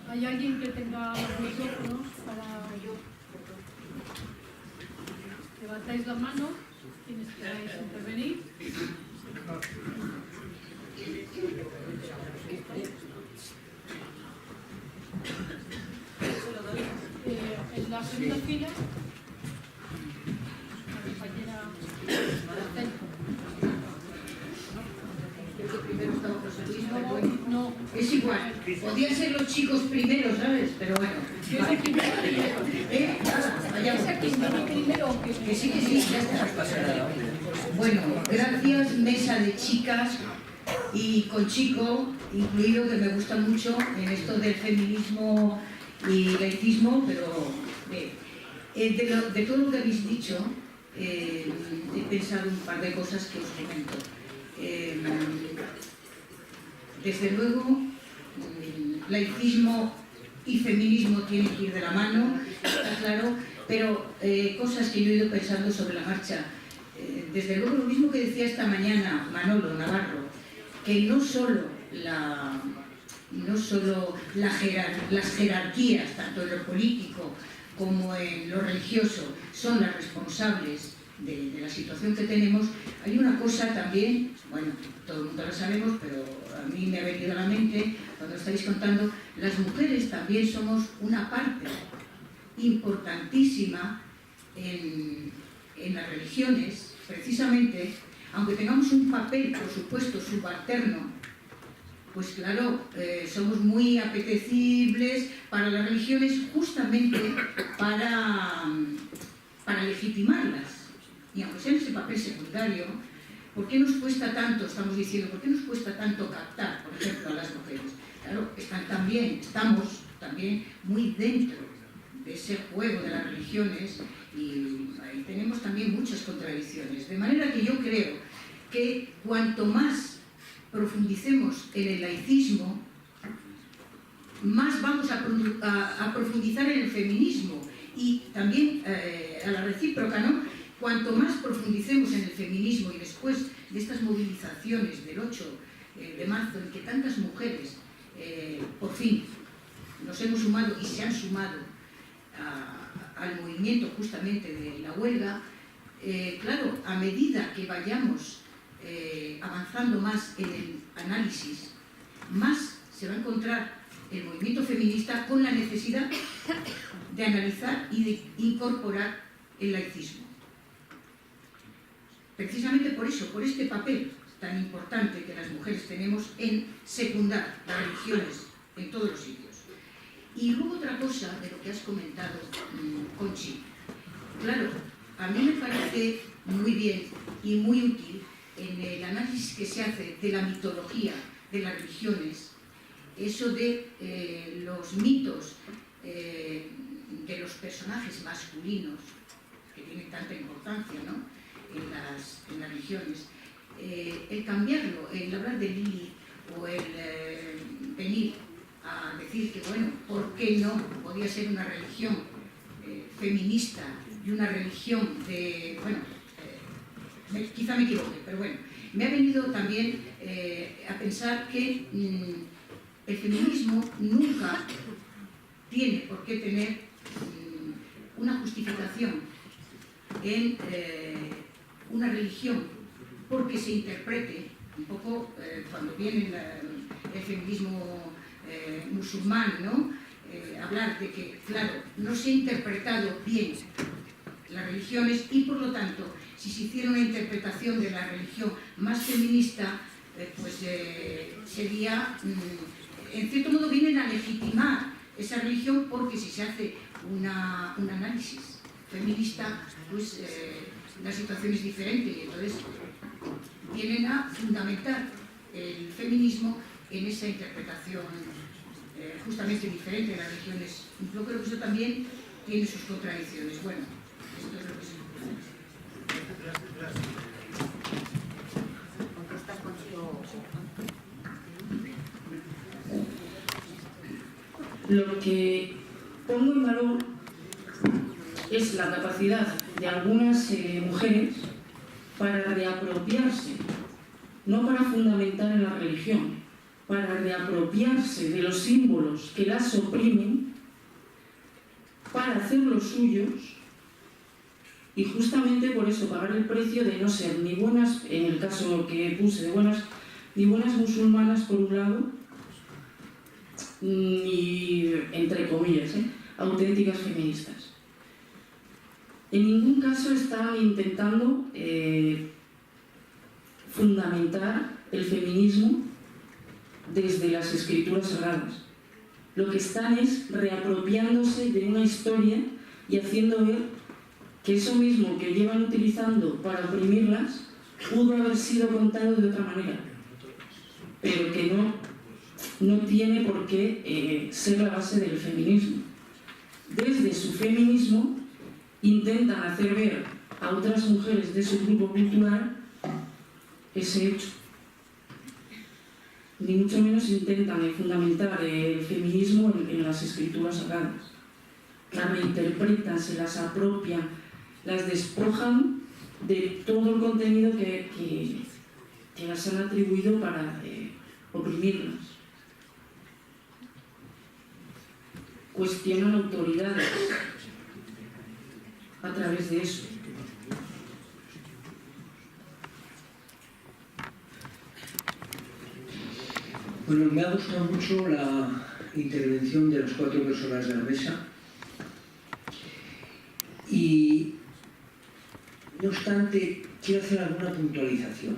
¿Hay alguien que tenga los micrófonos para...? Levantáis la mano, quienes queráis intervenir. En la segunda fila, la compañera... Primero estaba José Luis, pero No, bueno, no. es igual. Podían ser los chicos primero, ¿sabes? Pero bueno. Yo sé quién viene primero. Nada, vayamos. ¿Es a quién viene primero o qué? Que sí, ya está. Bueno, gracias, mesa de chicas y con chico incluido, que me gusta mucho en esto del feminismo y laicismo, pero de todo lo que habéis dicho, he pensado un par de cosas que os comento. Desde luego, laicismo y feminismo tienen que ir de la mano, está claro, pero cosas que yo he ido pensando sobre la marcha. Desde luego, lo mismo que decía esta mañana Manolo Navarro, que no solo las jerarquías, tanto en lo político como en lo religioso, son las responsables de la situación que tenemos. Hay una cosa también, bueno, todo el mundo la sabemos, pero a mí me ha venido a la mente cuando estáis contando, las mujeres también somos una parte importantísima en las religiones, precisamente, aunque tengamos un papel, por supuesto, subalterno, pues claro, somos muy apetecibles para las religiones justamente para legitimarlas. Y aunque sea en ese papel secundario, ¿por qué nos cuesta tanto, estamos diciendo, por qué nos cuesta tanto captar, por ejemplo, a las mujeres? Claro, estamos también muy dentro de ese juego de las religiones y ahí tenemos también muchas contradicciones. De manera que yo creo que cuanto más profundicemos en el laicismo, más vamos a profundizar en el feminismo y también a la recíproca, ¿no? Cuanto más profundicemos en el feminismo y después de estas movilizaciones del 8 de marzo, en que tantas mujeres por fin nos hemos sumado y se han sumado al movimiento justamente de la huelga, claro, a medida que vayamos avanzando más en el análisis, más se va a encontrar el movimiento feminista con la necesidad de analizar y de incorporar el laicismo. Precisamente por eso, por este papel tan importante que las mujeres tenemos en secundar las religiones en todos los sitios. Y luego otra cosa de lo que has comentado, Conchi. Claro, a mí me parece muy bien y muy útil en el análisis que se hace de la mitología de las religiones, eso de los mitos de los personajes masculinos, que tienen tanta importancia, ¿no?, en las religiones, el cambiarlo, el hablar de Lilith o el venir a decir que, bueno, ¿por qué no podía ser una religión feminista y una religión de, bueno, quizá me equivoque, pero bueno, me ha venido también a pensar que el feminismo nunca tiene por qué tener una justificación en una religión porque se interprete un poco cuando viene el feminismo musulmán, ¿no? Hablar de que, claro, no se ha interpretado bien las religiones y por lo tanto, si se hiciera una interpretación de la religión más feminista, pues sería, en cierto modo, vienen a legitimar esa religión porque si se hace un análisis feminista, pues la situación es diferente y entonces vienen a fundamentar el feminismo en esa interpretación justamente diferente de las religiones. Yo creo que eso también tiene sus contradicciones. Bueno, esto es lo que se Lo que pongo en valor es la capacidad de algunas mujeres para reapropiarse, no para fundamentar en la religión, para reapropiarse de los símbolos que las oprimen, para hacerlos suyos, y justamente por eso pagar el precio de no ser ni buenas, en el caso que puse, ni buenas musulmanas por un lado, ni, entre comillas, auténticas feministas. En ningún caso están intentando fundamentar el feminismo desde las escrituras sagradas. Lo que están es reapropiándose de una historia y haciendo ver que eso mismo que llevan utilizando para oprimirlas pudo haber sido contado de otra manera, pero que no tiene por qué ser la base del feminismo. Desde su feminismo intentan hacer ver a otras mujeres de su grupo cultural ese hecho. Ni mucho menos intentan fundamentar el feminismo en las escrituras sagradas. Las reinterpretan, se las apropian, las despojan de todo el contenido que las han atribuido para oprimirlas. Cuestionan autoridades a través de eso. Bueno, me ha gustado mucho la intervención de las 4 personas de la mesa y, no obstante, quiero hacer alguna puntualización.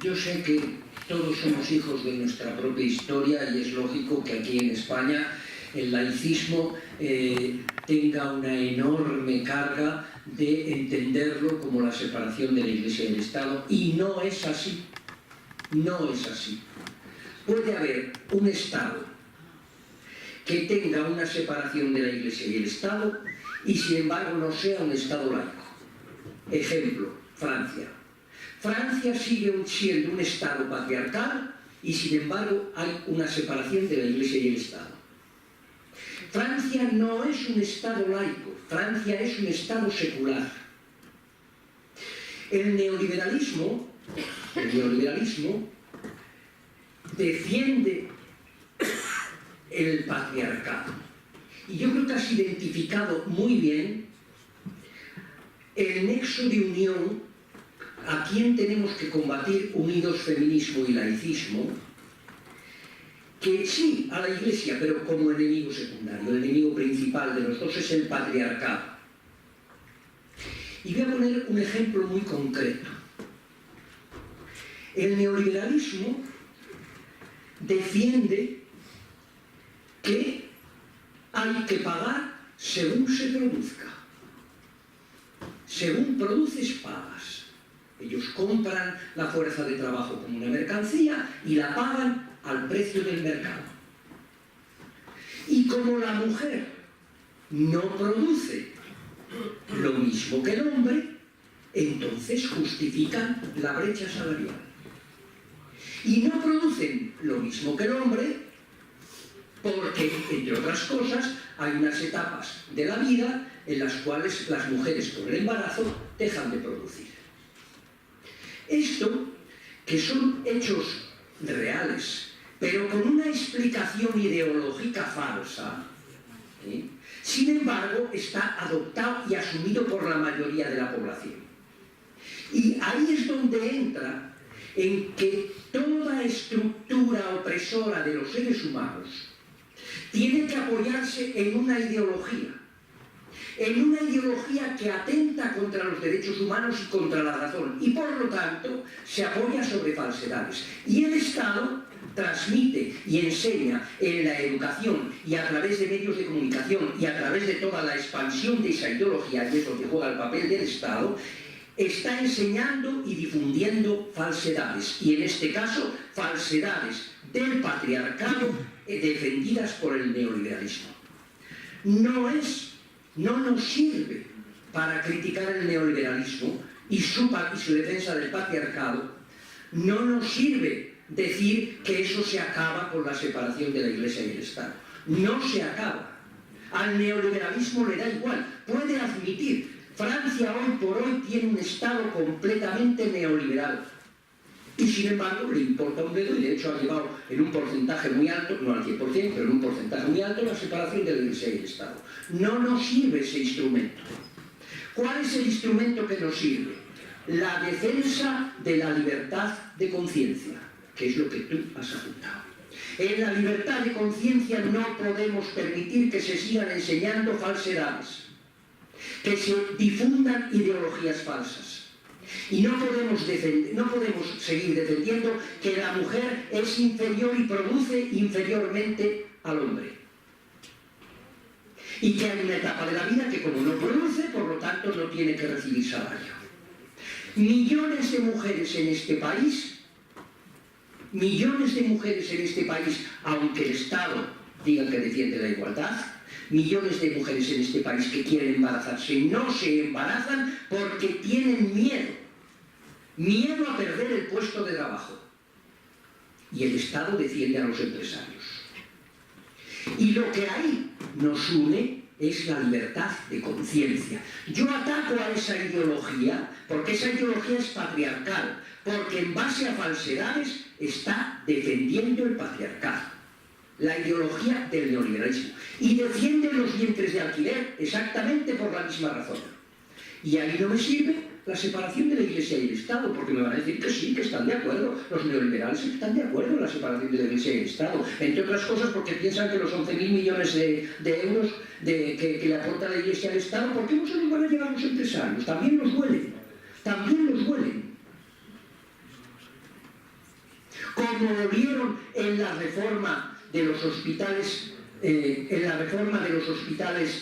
Yo sé que todos somos hijos de nuestra propia historia y es lógico que aquí en España el laicismo tenga una enorme carga de entenderlo como la separación de la Iglesia y del Estado, y no es así. No es así. Puede haber un Estado que tenga una separación de la Iglesia y el Estado y sin embargo no sea un Estado laico. Ejemplo, Francia. Francia sigue siendo un Estado patriarcal y sin embargo hay una separación de la Iglesia y el Estado. Francia no es un Estado laico, Francia es un Estado secular. El neoliberalismo defiende el patriarcado. Y yo creo que has identificado muy bien el nexo de unión a quien tenemos que combatir unidos feminismo y laicismo, que sí, a la Iglesia, pero como enemigo secundario. El enemigo principal de los dos es el patriarcado. Y voy a poner un ejemplo muy concreto. El neoliberalismo defiende que hay que pagar según se produzca. Según produces, pagas. Ellos compran la fuerza de trabajo como una mercancía y la pagan al precio del mercado. Y como la mujer no produce lo mismo que el hombre, entonces justifican la brecha salarial. Y no producen lo mismo que el hombre porque, entre otras cosas, hay unas etapas de la vida en las cuales las mujeres con el embarazo dejan de producir. Esto, que son hechos reales, pero con una explicación ideológica falsa, sin embargo, está adoptado y asumido por la mayoría de la población. Y ahí es donde entra en que toda estructura opresora de los seres humanos tiene que apoyarse en una ideología que atenta contra los derechos humanos y contra la razón, y por lo tanto se apoya sobre falsedades. Y el Estado transmite y enseña en la educación y a través de medios de comunicación y a través de toda la expansión de esa ideología, que es lo que juega el papel del Estado, está enseñando y difundiendo falsedades, y en este caso falsedades del patriarcado defendidas por el neoliberalismo. No nos sirve para criticar el neoliberalismo y su defensa del patriarcado, no nos sirve decir que eso se acaba con la separación de la Iglesia y el Estado. No se acaba. Al neoliberalismo le da igual. Puede admitir, Francia hoy por hoy tiene un Estado completamente neoliberal. Y sin embargo le importa un dedo, y de hecho ha llevado en un porcentaje muy alto, no al 100%, pero en un porcentaje muy alto, la separación de la Iglesia y el Estado. No nos sirve ese instrumento. ¿Cuál es el instrumento que nos sirve? La defensa de la libertad de conciencia, que es lo que tú has apuntado. En la libertad de conciencia no podemos permitir que se sigan enseñando falsedades, que se difundan ideologías falsas. Y no podemos seguir defendiendo que la mujer es inferior y produce inferiormente al hombre. Y que hay una etapa de la vida que como no produce, por lo tanto no tiene que recibir salario. Millones de mujeres en este país, aunque el Estado diga que defiende la igualdad, millones de mujeres en este país que quieren embarazarse no se embarazan porque tienen miedo a perder el puesto de trabajo. Y el Estado defiende a los empresarios. Y lo que ahí nos une es la libertad de conciencia. Yo ataco a esa ideología porque esa ideología es patriarcal, porque en base a falsedades está defendiendo el patriarcado, la ideología del neoliberalismo, y defiende los vientres de alquiler exactamente por la misma razón. Y ahí no me sirve la separación de la Iglesia y el Estado, porque me van a decir que sí, que están de acuerdo, los neoliberales están de acuerdo en la separación de la Iglesia y el Estado, entre otras cosas porque piensan que los 11.000 millones de euros que le aporta la Iglesia al Estado, ¿por qué no se los van a llevar los empresarios? También los huelen. Como lo vieron en la reforma de los hospitales,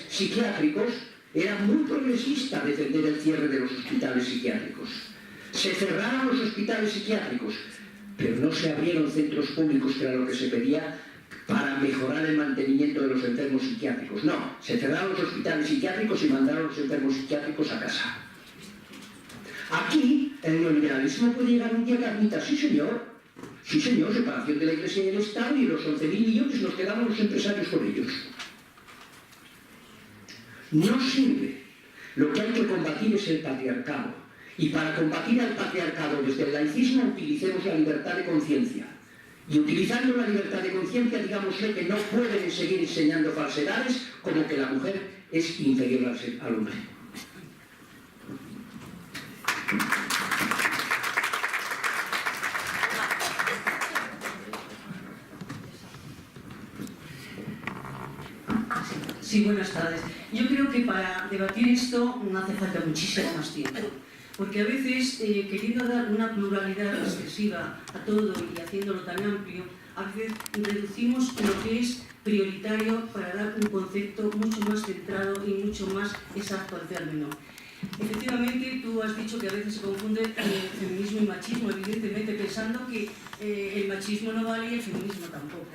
psiquiátricos, era muy progresista defender el cierre de los hospitales psiquiátricos. Se cerraron los hospitales psiquiátricos, pero no se abrieron centros públicos, que era lo que se pedía, para mejorar el mantenimiento de los enfermos psiquiátricos. No, se cerraron los hospitales psiquiátricos y mandaron a los enfermos psiquiátricos a casa. Aquí, el neoliberalismo puede llegar un día que admita, sí señor, separación de la Iglesia y el Estado, y los 11.000 millones nos quedamos los empresarios con ellos. No sirve. Lo que hay que combatir es el patriarcado. Y para combatir al patriarcado desde el laicismo utilicemos la libertad de conciencia. Y utilizando la libertad de conciencia, digámosle que no pueden seguir enseñando falsedades como que la mujer es inferior al hombre. Sí, buenas tardes. Yo creo que para debatir esto no hace falta muchísimo más tiempo, porque a veces, queriendo dar una pluralidad excesiva a todo y haciéndolo tan amplio, a veces reducimos lo que es prioritario para dar un concepto mucho más centrado y mucho más exacto al término. Efectivamente, tú has dicho que a veces se confunde feminismo y machismo, evidentemente pensando que el machismo no vale y el feminismo tampoco.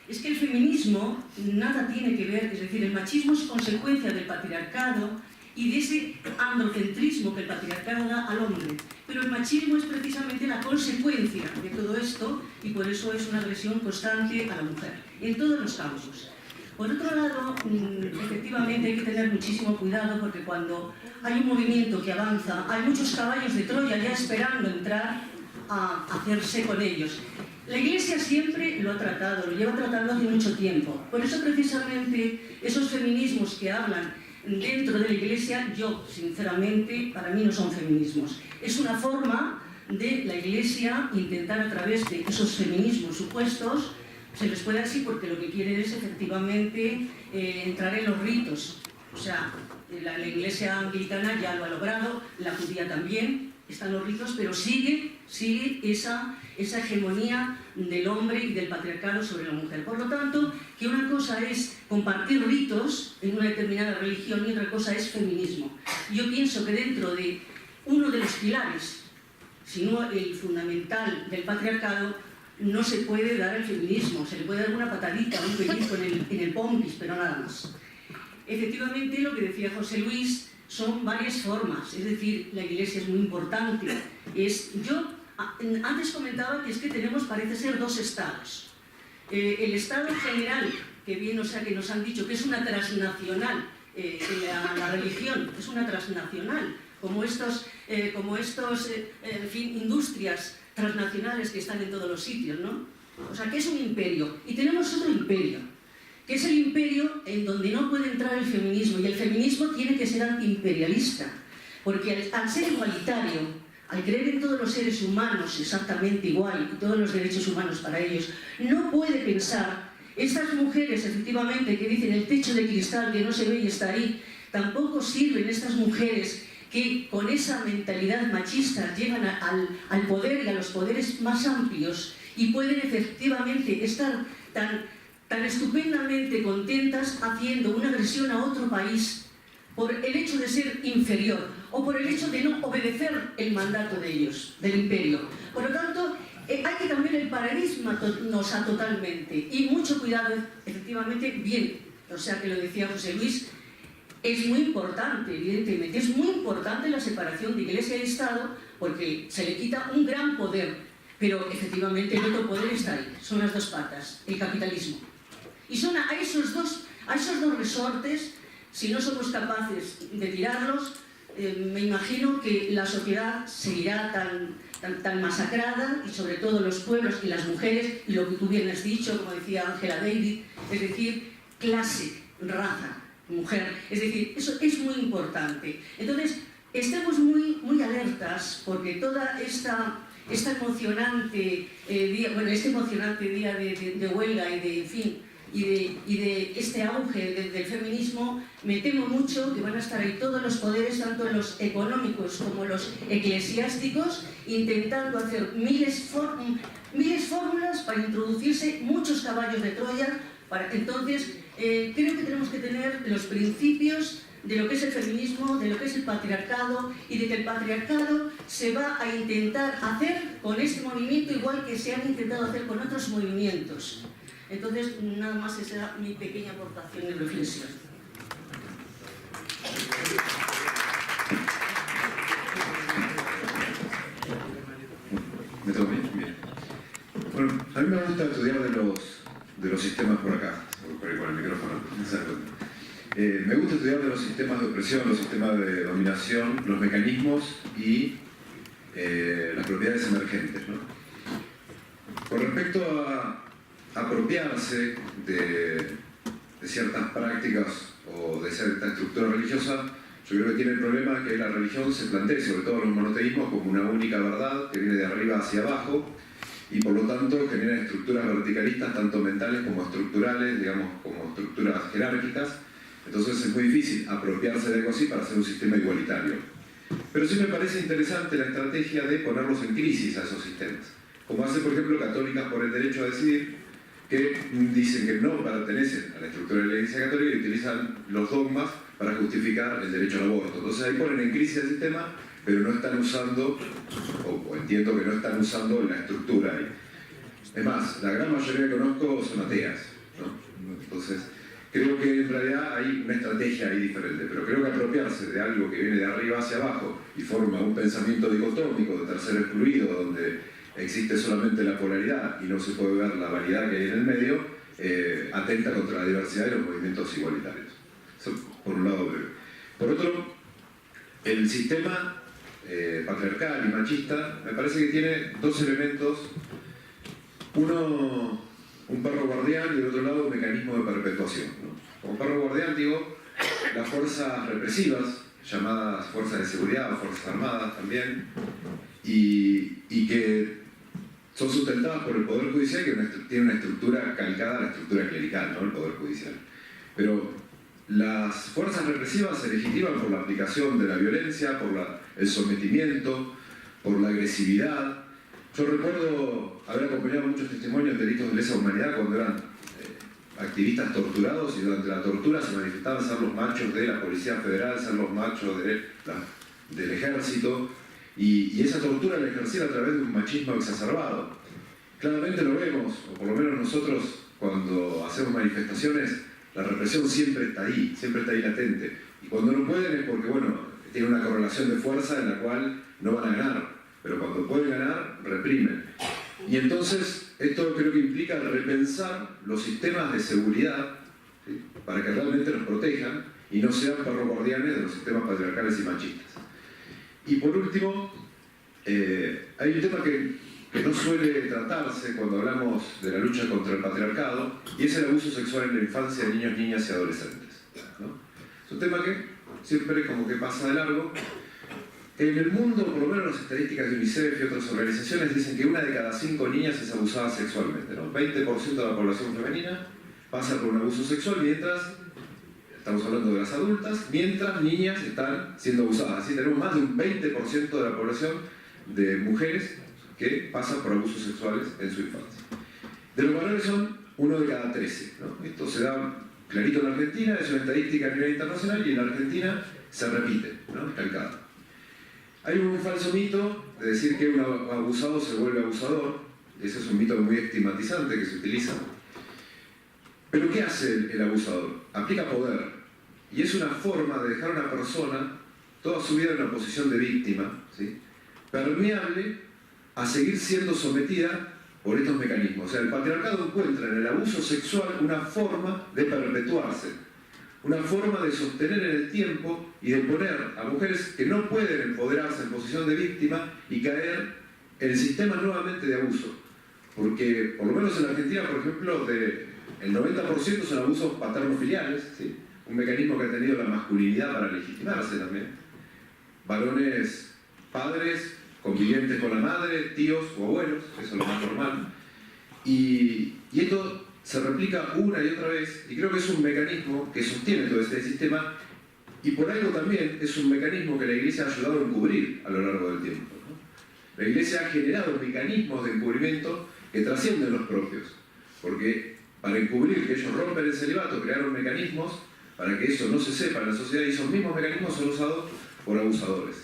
Es que el feminismo nada tiene que ver, es decir, el machismo es consecuencia del patriarcado y de ese androcentrismo que el patriarcado da al hombre. Pero el machismo es precisamente la consecuencia de todo esto y por eso es una agresión constante a la mujer, en todos los campos. Por otro lado, efectivamente hay que tener muchísimo cuidado porque cuando hay un movimiento que avanza, hay muchos caballos de Troya ya esperando entrar a hacerse con ellos. La Iglesia siempre lo ha tratado, lo lleva tratando hace mucho tiempo. Por eso precisamente esos feminismos que hablan dentro de la Iglesia, yo sinceramente, para mí no son feminismos. Es una forma de la Iglesia intentar a través de esos feminismos supuestos, se les puede así porque lo que quieren es efectivamente entrar en los ritos. O sea, la Iglesia anglicana ya lo ha logrado, la judía también, están los ritos, pero sigue esa hegemonía del hombre y del patriarcado sobre la mujer. Por lo tanto, que una cosa es compartir ritos en una determinada religión y otra cosa es feminismo. Yo pienso que dentro de uno de los pilares, si no el fundamental del patriarcado, no se puede dar el feminismo, se le puede dar una patadita, un pellizco en el pompis, pero nada más. Efectivamente, lo que decía José Luis, son varias formas, es decir, la Iglesia es muy importante. Yo antes comentaba que es que tenemos, parece ser, dos estados. El estado general, que bien, o sea, que nos han dicho que es una transnacional, la religión es una transnacional, como estos como estos, en fin, industrias transnacionales que están en todos los sitios, ¿no? O sea, que es un imperio. Y tenemos otro imperio, que es el imperio en donde no puede entrar el feminismo, y el feminismo tiene que ser antiimperialista, porque al ser igualitario, al creer en todos los seres humanos exactamente igual y todos los derechos humanos para ellos, no puede pensar, estas mujeres efectivamente que dicen el techo de cristal que no se ve y está ahí, tampoco sirven estas mujeres que con esa mentalidad machista llegan al poder y a los poderes más amplios y pueden efectivamente estar tan estupendamente contentas haciendo una agresión a otro país por el hecho de ser inferior o por el hecho de no obedecer el mandato de ellos, del imperio. Por lo tanto, hay que cambiar el paradigma totalmente, y mucho cuidado, efectivamente, bien, o sea que lo decía José Luis, es muy importante, evidentemente, es muy importante la separación de Iglesia y Estado porque se le quita un gran poder, pero efectivamente el otro poder está ahí, son las dos patas, el capitalismo. Y son a esos dos resortes, si no somos capaces de tirarlos, me imagino que la sociedad seguirá tan masacrada, y sobre todo los pueblos y las mujeres, y lo que tú bien has dicho, como decía Angela David, es decir, clase, raza, mujer, es decir, eso es muy importante. Entonces, estemos muy alertas, porque toda esta emocionante este emocionante día de huelga y de, en fin, y de este auge del feminismo, me temo mucho que van a estar ahí todos los poderes, tanto los económicos como los eclesiásticos, intentando hacer miles fórmulas para introducirse muchos caballos de Troya. Entonces, creo que tenemos que tener los principios de lo que es el feminismo, de lo que es el patriarcado, y de que el patriarcado se va a intentar hacer con este movimiento igual que se han intentado hacer con otros movimientos. Entonces, nada más, esa era mi pequeña aportación de reflexión. ¿Me tomo bien? Bien. Bueno, a mí me gusta estudiar de los sistemas por acá, por ahí con el micrófono. Me gusta estudiar de los sistemas de opresión, los sistemas de dominación, los mecanismos y las propiedades emergentes, ¿no? Con respecto a apropiarse de ciertas prácticas o de cierta estructura religiosa, yo creo que tiene el problema que la religión se plantee, sobre todo los monoteísmos, como una única verdad que viene de arriba hacia abajo, y por lo tanto genera estructuras verticalistas, tanto mentales como estructurales, digamos, como estructuras jerárquicas. Entonces es muy difícil apropiarse de algo así para hacer un sistema igualitario. Pero sí me parece interesante la estrategia de ponerlos en crisis a esos sistemas, como hace, por ejemplo, Católicas por el Derecho a Decidir, que dicen que no pertenecen a la estructura de la Iglesia Católica y utilizan los dogmas para justificar el derecho al aborto. Entonces ahí ponen en crisis el sistema, pero no están usando, o entiendo que no están usando la estructura ahí. Es más, la gran mayoría que conozco son ateas, ¿no? Entonces, creo que en realidad hay una estrategia ahí diferente, pero creo que apropiarse de algo que viene de arriba hacia abajo y forma un pensamiento dicotómico de tercero excluido, donde existe solamente la polaridad y no se puede ver la variedad que hay en el medio, atenta contra la diversidad de los movimientos igualitarios. Eso por un lado breve. Por otro, el sistema patriarcal y machista me parece que tiene dos elementos. Uno, un perro guardián, y del otro lado un mecanismo de perpetuación, ¿no? Como perro guardián digo las fuerzas represivas, llamadas fuerzas de seguridad o fuerzas armadas también, y que son sustentadas por el Poder Judicial, que tiene una estructura calcada a la estructura clerical, ¿no? El Poder Judicial. Pero las fuerzas represivas se legitiman por la aplicación de la violencia, por el sometimiento, por la agresividad. Yo recuerdo haber acompañado muchos testimonios de delitos de lesa humanidad cuando eran activistas torturados, y durante la tortura se manifestaban ser los machos de la Policía Federal, ser los machos del Ejército, y esa tortura la ejercían a través de un machismo exacerbado. Claramente lo vemos, o por lo menos nosotros cuando hacemos manifestaciones, la represión siempre está ahí latente. Y cuando no pueden es porque, bueno, tiene una correlación de fuerza en la cual no van a ganar, pero cuando pueden ganar, reprimen. Y entonces, esto creo que implica repensar los sistemas de seguridad, ¿sí?, para que realmente nos protejan y no sean perros guardianes de los sistemas patriarcales y machistas. Y por último, hay un tema que no suele tratarse cuando hablamos de la lucha contra el patriarcado, y es el abuso sexual en la infancia de niños, niñas y adolescentes, ¿no? Es un tema que siempre como que pasa de largo. En el mundo, por lo menos las estadísticas de UNICEF y otras organizaciones dicen que 1 de cada 5 niñas es abusada sexualmente, ¿no? 20% de la población femenina pasa por un abuso sexual, mientras, estamos hablando de las adultas, mientras niñas están siendo abusadas. Así tenemos más de un 20% de la población de mujeres que pasan por abusos sexuales en su infancia. De los valores son 1 de cada 13, ¿no? Esto se da clarito en Argentina, es una estadística a nivel internacional, y en Argentina se repite, ¿no? Es calcado. Hay un falso mito de decir que un abusado se vuelve abusador. Ese es un mito muy estigmatizante que se utiliza. Pero ¿qué hace el abusador? Aplica poder. Y es una forma de dejar a una persona toda su vida en una posición de víctima, ¿sí?, permeable a seguir siendo sometida por estos mecanismos. O sea, el patriarcado encuentra en el abuso sexual una forma de perpetuarse, una forma de sostener en el tiempo y de poner a mujeres que no pueden empoderarse en posición de víctima y caer en el sistema nuevamente de abuso. Porque, por lo menos en Argentina, por ejemplo, el 90% son abusos paterno-filiales, ¿sí?, un mecanismo que ha tenido la masculinidad para legitimarse también. Varones, padres, convivientes con la madre, tíos o abuelos, eso es lo más normal. Y esto se replica una y otra vez, y creo que es un mecanismo que sostiene todo este sistema, y por algo también es un mecanismo que la Iglesia ha ayudado a encubrir a lo largo del tiempo, ¿no? La Iglesia ha generado mecanismos de encubrimiento que trascienden los propios, porque para encubrir que ellos rompen el celibato crearon mecanismos para que eso no se sepa en la sociedad, y esos mismos mecanismos son usados por abusadores,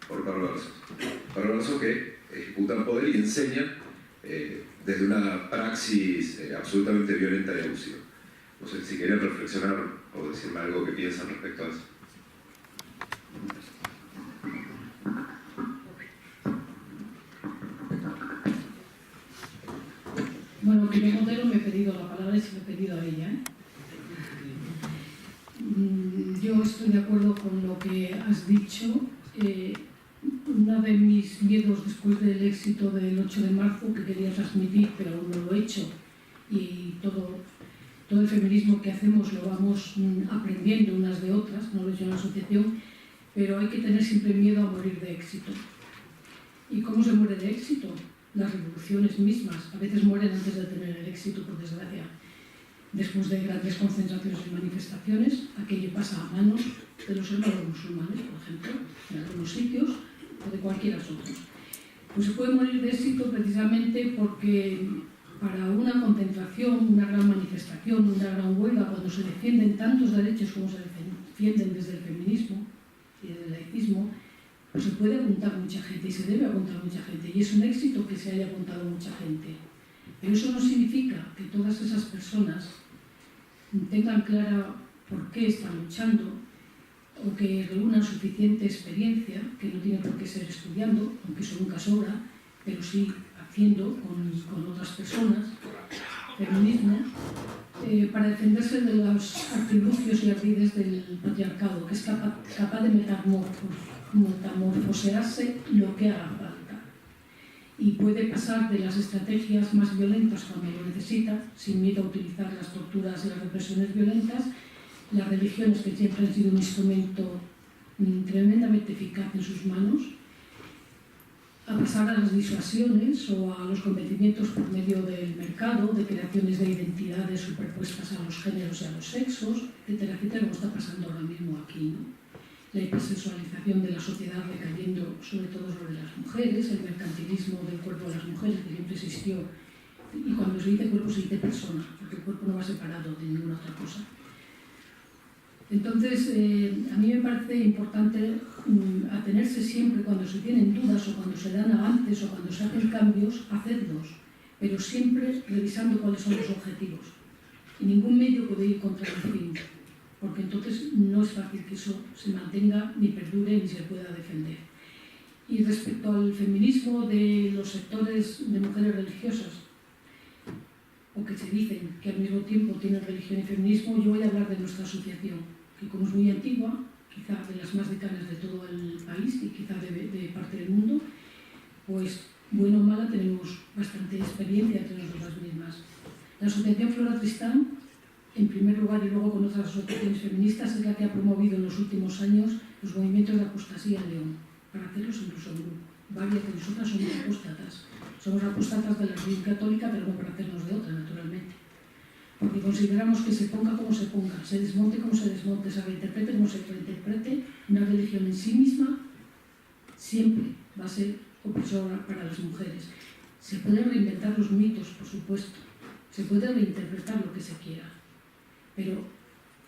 por perversos que ejecutan poder y enseñan desde una praxis absolutamente violenta y abusiva. No sé si querían reflexionar o decirme algo que piensan respecto a eso. Bueno, que Montero me he pedido la palabra y se me he pedido a ella, ¿eh? Yo estoy de acuerdo con lo que has dicho. Uno de mis miedos después del éxito del 8 de marzo que quería transmitir, pero aún no lo he hecho, y todo el feminismo que hacemos lo vamos aprendiendo unas de otras, no lo he hecho en la asociación, pero hay que tener siempre miedo a morir de éxito. ¿Y cómo se muere de éxito? Las revoluciones mismas a veces mueren antes de tener el éxito, por desgracia. Después de grandes concentraciones y manifestaciones, aquello pasa a manos de los hermanos musulmanes, por ejemplo, en algunos sitios, o de cualquiera otros. Pues se puede morir de éxito precisamente porque para una concentración, una gran manifestación, una gran huelga, cuando se defienden tantos derechos como se defienden desde el feminismo y desde el laicismo, pues se puede apuntar mucha gente y se debe apuntar mucha gente, y es un éxito que se haya apuntado mucha gente. Pero eso no significa que todas esas personas tengan clara por qué están luchando, o que reúnan suficiente experiencia, que no tiene por qué ser estudiando, aunque eso nunca sobra, pero sí haciendo con otras personas feminismo, para defenderse de los artilugios y ardides del patriarcado, que es capaz de metamorfosearse lo que haga falta. Y puede pasar de las estrategias más violentas cuando lo necesita, sin miedo a utilizar las torturas y las represiones violentas, las religiones, que siempre han sido un instrumento tremendamente eficaz en sus manos, a pasar a las disuasiones o a los convencimientos por medio del mercado, de creaciones de identidades superpuestas a los géneros y a los sexos, etcétera, etcétera, como está pasando ahora mismo aquí, ¿no? La hipersexualización de la sociedad recayendo sobre todo sobre las mujeres, el mercantilismo del cuerpo de las mujeres que siempre existió, y cuando se dice cuerpo se dice persona, porque el cuerpo no va separado de ninguna otra cosa. Entonces, a mí me parece importante atenerse siempre cuando se tienen dudas o cuando se dan avances o cuando se hacen cambios, hacerlos, pero siempre revisando cuáles son los objetivos. Y ningún medio puede ir contra el fin, porque entonces no es fácil que eso se mantenga, ni perdure, ni se pueda defender. Y respecto al feminismo de los sectores de mujeres religiosas, o que se dicen que al mismo tiempo tienen religión y feminismo, yo voy a hablar de nuestra asociación, que como es muy antigua, quizá de las más decanas de todo el país y quizá de parte del mundo, pues bueno o mala tenemos bastante experiencia entre nosotras mismas. La Asociación Flora Tristán, en primer lugar y luego con otras asociaciones feministas, es la que ha promovido en los últimos años los movimientos de apostasía en León, para hacerlos incluso en grupo. Varias de nosotras somos apóstatas. Somos apóstatas de la religión católica, pero no para hacernos de otra, naturalmente. Porque consideramos que se ponga como se ponga, se desmonte como se desmonte, se reinterprete como se reinterprete, una religión en sí misma siempre va a ser opresora para las mujeres. Se pueden reinventar los mitos, por supuesto, se puede reinterpretar lo que se quiera, pero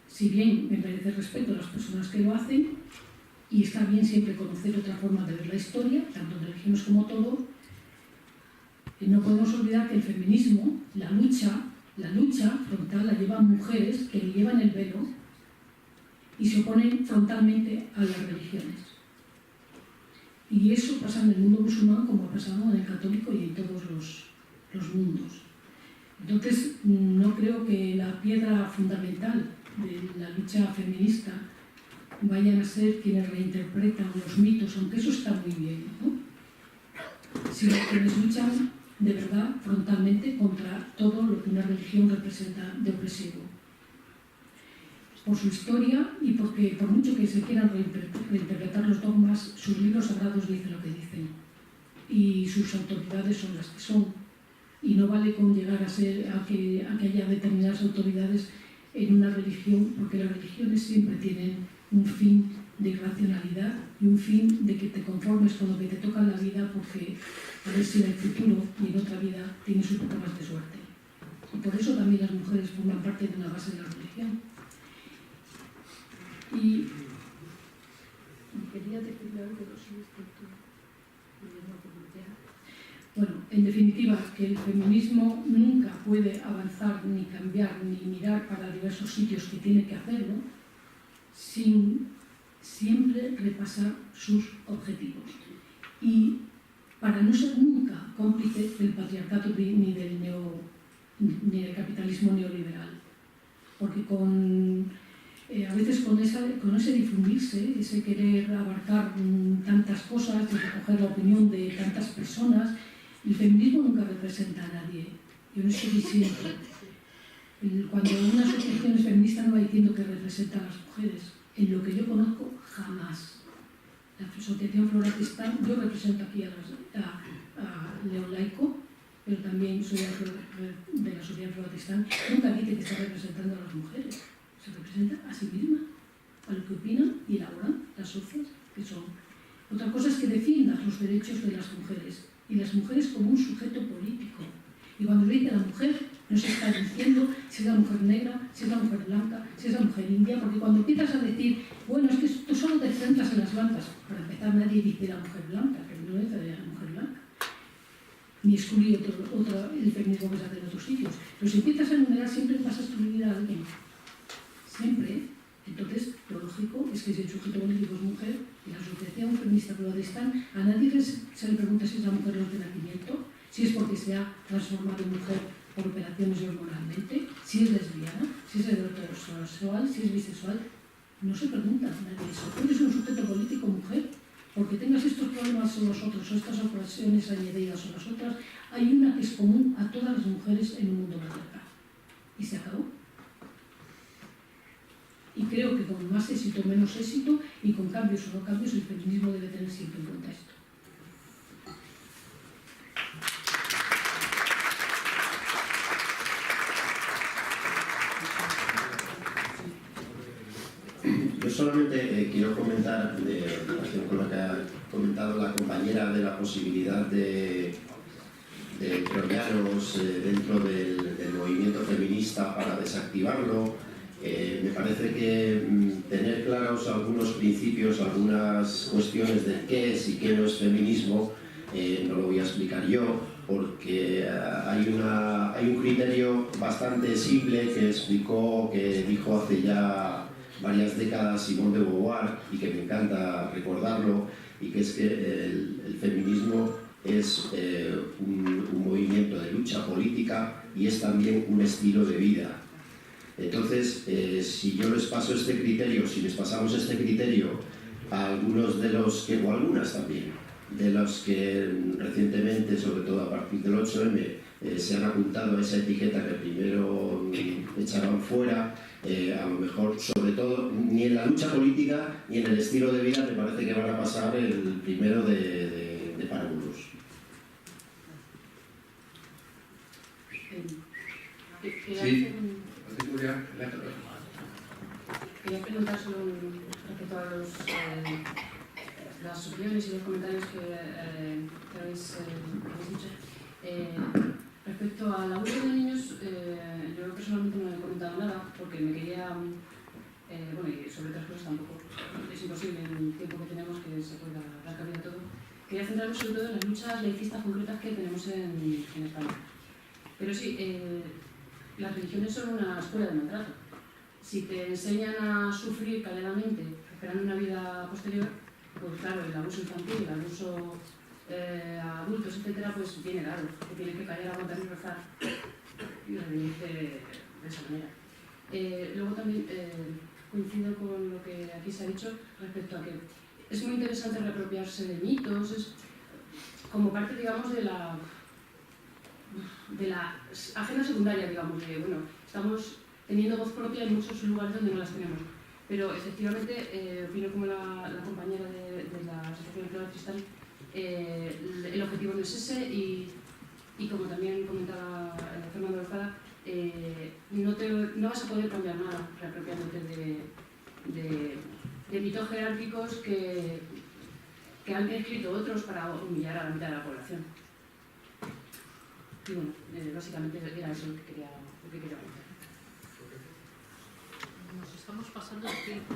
si bien me merece respeto a las personas que lo hacen, y está bien siempre conocer otra forma de ver la historia, tanto en religiones como todo, no podemos olvidar que el feminismo, la lucha frontal la llevan mujeres que llevan el velo y se oponen frontalmente a las religiones. Y eso pasa en el mundo musulmán como ha pasado en el católico y en todos los mundos. Entonces, no creo que la piedra fundamental de la lucha feminista vayan a ser quienes reinterpretan los mitos, aunque eso está muy bien, ¿no? Sino quienes luchan de verdad frontalmente contra todo lo que una religión representa de opresivo. Por su historia y porque por mucho que se quieran reinterpretar los dogmas, sus libros sagrados dicen lo que dicen y sus autoridades son las que son. Y no vale con llegar a que haya determinadas autoridades en una religión, porque las religiones siempre tienen un fin de racionalidad y un fin de que te conformes con lo que te toca en la vida, porque a ver si en el futuro y en otra vida tienes un poco más de suerte. Y por eso también las mujeres forman parte de una base de la religión. Y quería decir algo de los bueno, en definitiva, que el feminismo nunca puede avanzar ni cambiar ni mirar para diversos sitios que tiene que hacerlo sin siempre repasar sus objetivos y para no ser nunca cómplice del patriarcado ni del capitalismo neoliberal, porque a veces con ese difundirse, ese querer abarcar tantas cosas y recoger la opinión de tantas personas, el feminismo nunca representa a nadie. Yo no estoy diciendo. Cuando una asociación es feminista no va diciendo que representa a las mujeres. En lo que yo conozco, jamás. La Asociación Flora Tristán, yo represento aquí a León Laico, pero también soy de la Asociación Flora Tristán, nunca dice que está representando a las mujeres. Se representa a sí misma, a lo que opinan y elaboran las socias que son. Otra cosa es que defiendan los derechos de las mujeres y las mujeres como un sujeto político. Y cuando le dice a la mujer, no se está diciendo si es la mujer negra, si es la mujer blanca, si es la mujer india, porque cuando empiezas a decir, bueno, es que tú solo te centras en las blancas, para empezar nadie dice la mujer blanca, que no dice la mujer blanca, ni excluir el feminismo que se hace en otros sitios. Pero si empiezas a enumerar, siempre vas a excluir a alguien. Siempre. Entonces, lo lógico es que si el sujeto político es mujer, y la Asociación Feminista Flora Tristán, a nadie se le pregunta si es la mujer de nacimiento, si es porque se ha transformado en mujer por operaciones hormonalmente, si es lesbiana, si es heterosexual, si es bisexual. No se pregunta a nadie eso. Tú eres un sujeto político mujer, porque tengas estos problemas o los otros, o estas opresiones añadidas o las otras, hay una que es común a todas las mujeres en un mundo patriarcal. Y se acabó. Y creo que con más éxito o menos éxito, y con cambios o no cambios, el feminismo debe tener siempre en cuenta esto. Yo solamente quiero comentar, en relación con lo que ha comentado la compañera, de la posibilidad de troyanos dentro del movimiento feminista para desactivarlo. Me parece que tener claros algunos principios, algunas cuestiones de qué es y qué no es feminismo, no lo voy a explicar yo, porque hay un criterio bastante simple que dijo hace ya varias décadas Simone de Beauvoir, y que me encanta recordarlo, y que es que el feminismo es un movimiento de lucha política y es también un estilo de vida. Entonces, si yo les paso este criterio, si les pasamos este criterio a algunos de los que, o algunas también, de los que recientemente, sobre todo a partir del 8M, se han apuntado a esa etiqueta que primero echaban fuera, a lo mejor, sobre todo, ni en la lucha política ni en el estilo de vida me parece que van a pasar el primero de párvulos. Quería preguntar solo respecto a las opiniones y los comentarios que habéis dicho. Respecto al abuso de niños, yo personalmente no he comentado nada porque me quería, bueno, y sobre otras cosas tampoco, es imposible en el tiempo que tenemos que se pueda dar cabida a todo. Quería centrarme sobre todo en las luchas laicistas concretas que tenemos en España. Pero sí, las religiones son una escuela de maltrato. Si te enseñan a sufrir calladamente, esperando una vida posterior, pues claro, el abuso infantil, el abuso a adultos, etcétera, pues viene dado. Te tienes que callar, aguantar y rezar. Y redimirte de esa manera. Luego también coincido con lo que aquí se ha dicho respecto a que es muy interesante reapropiarse de mitos, es como parte, digamos, de la agenda secundaria, digamos, de, bueno, estamos teniendo voz propia en muchos lugares donde no las tenemos. Pero efectivamente, opino como la compañera de la Asociación Clara Tristán, el objetivo no es ese y como también comentaba Fernando Lozada, no vas a poder cambiar nada reapropiándote de mitos jerárquicos que han escrito otros para humillar a la mitad de la población. Y bueno, básicamente era eso lo que quería comentar. Nos estamos pasando el tiempo,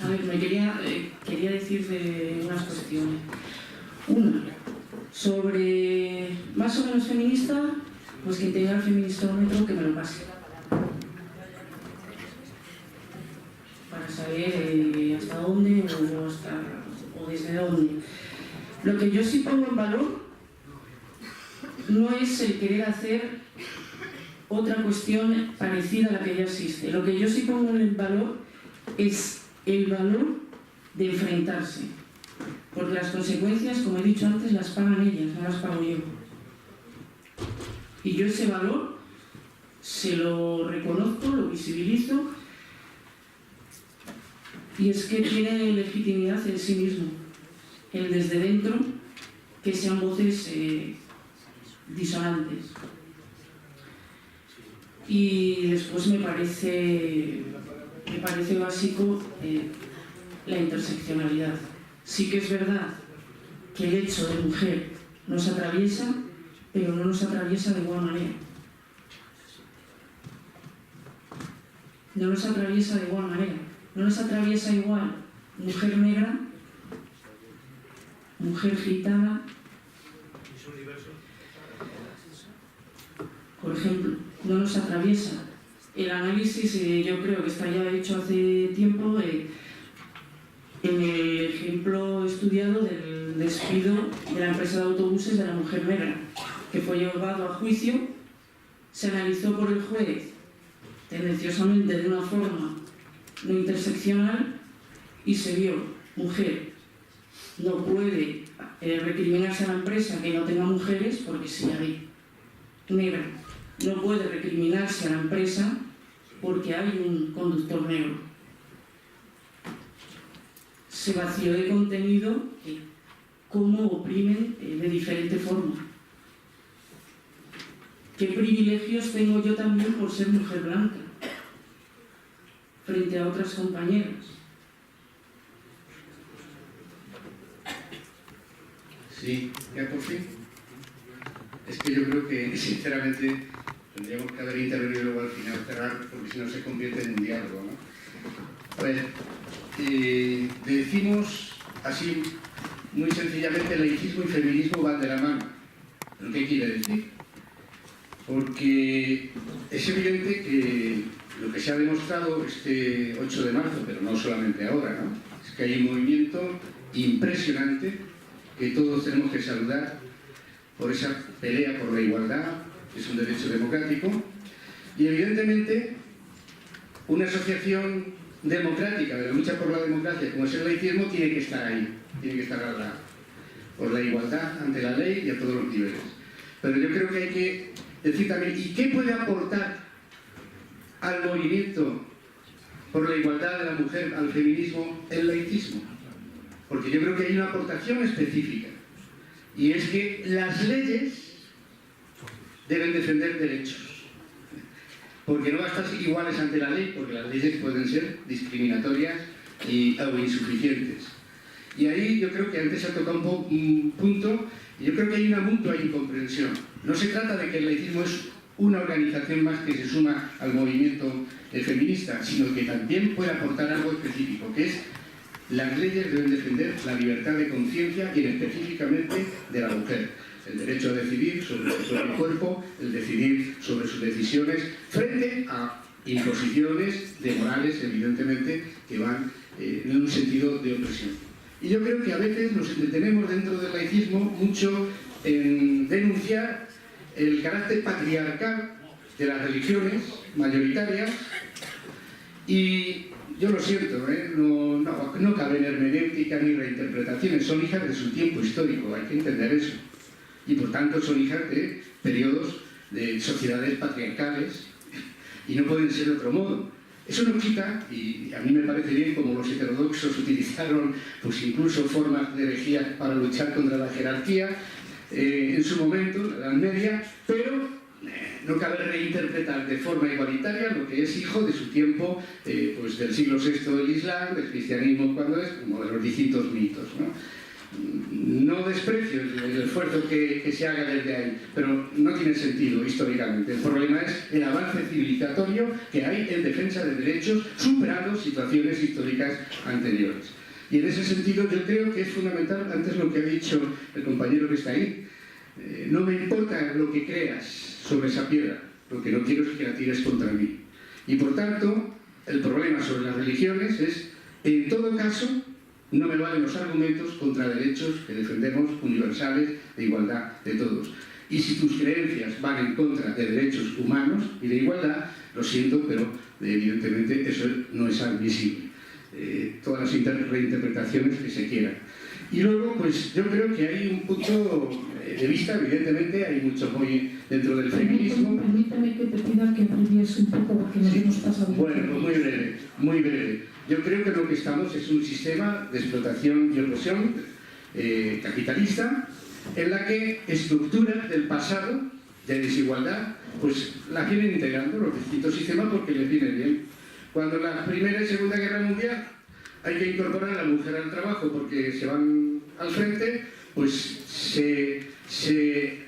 A ver, quería decir de unas cuestiones. Una, sobre más o menos feminista, pues quien tenga el feministómetro que me lo pase. Para saber hasta dónde o desde dónde. Lo que yo sí pongo en valor no es el querer hacer otra cuestión parecida a la que ya existe. Lo que yo sí pongo en valor es el valor de enfrentarse. Porque las consecuencias, como he dicho antes, las pagan ellas, no las pago yo. Y yo ese valor se lo reconozco, lo visibilizo, y es que tiene legitimidad en sí mismo. El desde dentro, que sean voces disonantes. Y después me parece básico la interseccionalidad. Sí que es verdad que el hecho de mujer nos atraviesa, pero no nos atraviesa de igual manera. No nos atraviesa de igual manera. No nos atraviesa igual mujer negra, mujer gitana. Por ejemplo, no nos atraviesa. El análisis, yo creo que está ya hecho hace tiempo, en el ejemplo estudiado del despido de la empresa de autobuses de la mujer negra, que fue llevado a juicio, se analizó por el juez tendenciosamente de una forma no interseccional y se vio: mujer no puede recriminarse a la empresa que no tenga mujeres porque sea gay. Negra no puede recriminarse a la empresa porque hay un conductor negro. Se vació de contenido cómo oprimen de diferente forma. ¿Qué privilegios tengo yo también por ser mujer blanca frente a otras compañeras? Sí, ya por fin. Es que yo creo que, sinceramente, tendríamos que haber intervenido luego al final cerrar, porque si no se convierte en un diálogo, ¿no? A ver, decimos así, muy sencillamente, laicismo y feminismo van de la mano. ¿Pero qué quiere decir? Porque es evidente que lo que se ha demostrado este 8 de marzo, pero no solamente ahora, ¿no? Es que hay un movimiento impresionante que todos tenemos que saludar por esa pelea por la igualdad, que es un derecho democrático, Y evidentemente, una asociación democrática, de la lucha por la democracia, como es el laicismo, tiene que estar ahí, tiene que estar al lado, por la igualdad ante la ley y a todos los niveles. Pero yo creo que hay que decir también, ¿y qué puede aportar al movimiento por la igualdad de la mujer, al feminismo, el laicismo? Porque yo creo que hay una aportación específica, y es que las leyes deben defender derechos. Porque no basta ser iguales ante la ley, porque las leyes pueden ser discriminatorias o insuficientes. Y ahí yo creo que antes se ha tocado un punto, y yo creo que hay una mutua incomprensión. No se trata de que el laicismo es una organización más que se suma al movimiento feminista, sino que también puede aportar algo específico, que es las leyes deben defender la libertad de conciencia y específicamente de la mujer. El derecho a decidir sobre su propio cuerpo, el decidir sobre sus decisiones, frente a imposiciones de morales, evidentemente, que van en un sentido de opresión. Y yo creo que a veces nos entretenemos dentro del laicismo mucho en denunciar el carácter patriarcal de las religiones mayoritarias, y yo lo siento, no cabe en hermenéutica ni reinterpretaciones, son hijas de su tiempo histórico, hay que entender eso. Y por tanto son hijas de periodos de sociedades patriarcales y no pueden ser de otro modo. Eso no quita, y a mí me parece bien como los heterodoxos utilizaron pues incluso formas de herejía para luchar contra la jerarquía en su momento, en la Edad Media, pero no cabe reinterpretar de forma igualitaria lo que es hijo de su tiempo, pues del siglo VI del Islam, del cristianismo cuando es, como de los distintos mitos, ¿no? No desprecio el esfuerzo que se haga desde ahí, pero no tiene sentido históricamente. El problema es el avance civilizatorio que hay en defensa de derechos, superando situaciones históricas anteriores. Y en ese sentido yo creo que es fundamental, antes lo que ha dicho el compañero que está ahí, no me importa lo que creas sobre esa piedra, lo que no quiero es que la tires contra mí. Y por tanto, el problema sobre las religiones es, en todo caso, no me valen los argumentos contra derechos que defendemos universales de igualdad de todos. Y si tus creencias van en contra de derechos humanos y de igualdad, lo siento, pero evidentemente eso no es admisible. Todas las reinterpretaciones que se quieran. Y luego, pues yo creo que hay un punto de vista, evidentemente, hay mucho apoyo dentro del feminismo. Permítame que te pida que abrevies un poco porque nos hemos pasado. Bueno, pues muy breve, muy breve. Yo creo que lo que estamos es un sistema de explotación y opresión capitalista, en la que estructuras del pasado de desigualdad pues las vienen integrando los distintos sistemas porque les viene bien. Cuando en la Primera y Segunda Guerra Mundial hay que incorporar a la mujer al trabajo porque se van al frente, pues se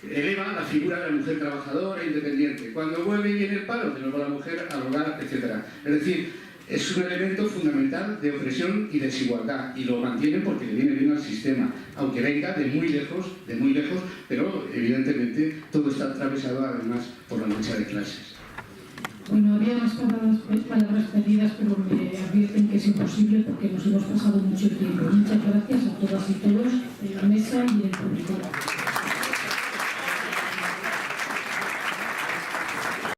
eleva la figura de la mujer trabajadora e independiente. Cuando vuelve y viene el paro, de nuevo la mujer al hogar, etc. Es decir, es un elemento fundamental de opresión y desigualdad, y lo mantienen porque le viene bien al sistema, aunque venga de muy lejos, pero evidentemente todo está atravesado además por la lucha de clases. Bueno, había más palabras pedidas, pero me advierten que es imposible porque nos hemos pasado mucho tiempo. Muchas gracias a todas y todos en la mesa y en el público.